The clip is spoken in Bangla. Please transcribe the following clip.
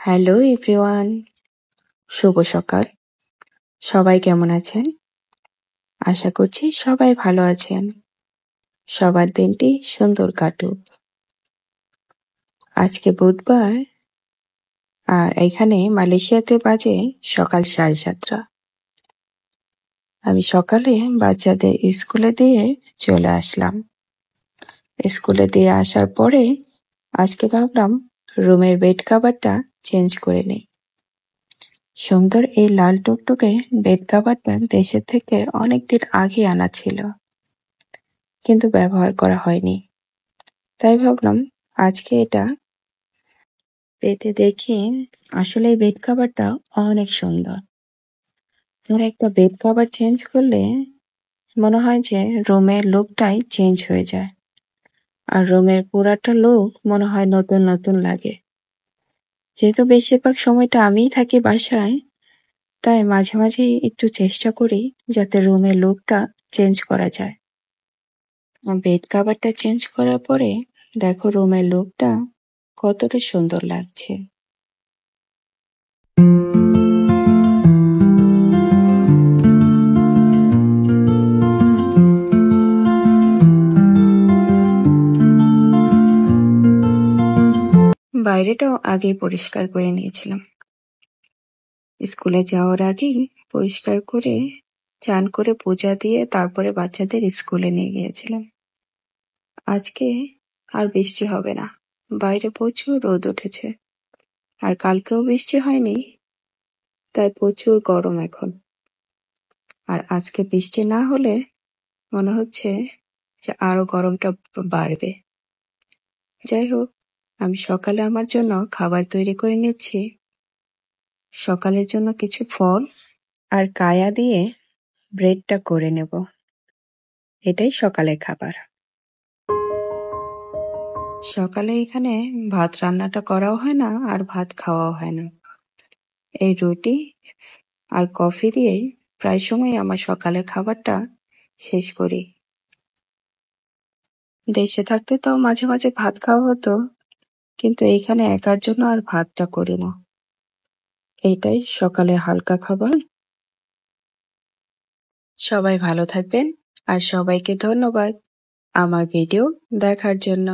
হ্যালো এভরিওয়ান, শুভ সকাল। সবাই কেমন আছেন? আশা করছি সবাই ভালো আছেন। সবার দিনটি সুন্দর কাটুক। আজকে বুধবার আর এখানে মালয়েশিয়াতে বাজে সকাল 7:30। আমি সকালে বাচ্চাদের স্কুলে দিয়ে চলে আসলাম। স্কুলে দিয়ে আসার পরে আজকে ভাবলাম রুমের বেড কভারটা চেঞ্জ করে নেই। সুন্দর এই লাল টুকটুকে বেড কভারটা দেশের থেকে অনেকদিন আগে আনা ছিল, কিন্তু ব্যবহার করা হয়নি। তাই ভাবলাম আজকে এটা পেতে দেখি। আসলে এই বেড কভারটা অনেক সুন্দর। আর একটা বেড কভার চেঞ্জ করলে মনে হয় যে রুমের লুকটাই চেঞ্জ হয়ে যায়, আর রুমের পুরাটা লুক মনে হয় নতুন নতুন লাগে। যেহেতু বেশিরভাগ সময়টা আমিই থাকি বাসায়, তাই মাঝে মাঝে একটু চেষ্টা করি যাতে রুমের লুকটা চেঞ্জ করা যায়। বেড কভারটা চেঞ্জ করার পরে দেখো রুমের লুকটা কতটা সুন্দর লাগছে। বাইরেটাও আগেই পরিষ্কার করে নিয়েছিলাম। স্কুলে যাওয়ার আগেই পরিষ্কার করে চান করে পূজা দিয়ে তারপরে বাচ্চাদের স্কুলে নিয়ে গিয়েছিলাম। আজকে আর বৃষ্টি হবে না, বাইরে প্রচুর রোদ উঠেছে। আর কালকেও বৃষ্টি হয়নি, তাই প্রচুর গরম এখন। আর আজকে বৃষ্টি না হলে মনে হচ্ছে যে আরো গরমটা বাড়বে। যাই হোক, আমি সকালে আমার জন্য খাবার তৈরি করে নিচ্ছি। সকালের জন্য কিছু ফল আর কায়া দিয়ে ব্রেডটা করে নেব। এটাই সকালের খাবার। সকালে এখানে ভাত রান্নাটা করাও হয় না আর ভাত খাওয়াও হয় না। এই রুটি আর কফি দিয়েই প্রায় সময় আমার সকালের খাবারটা শেষ করি। দেশে থাকতে তো মাঝে মাঝে ভাত খাওয়া হতো, কিন্তু এইখানে একার জন্য আর ভাতটা করি না। এইটাই সকালের হালকা খাবার। সবাই ভালো থাকবেন আর সবাইকে ধন্যবাদ আমার ভিডিও দেখার জন্য।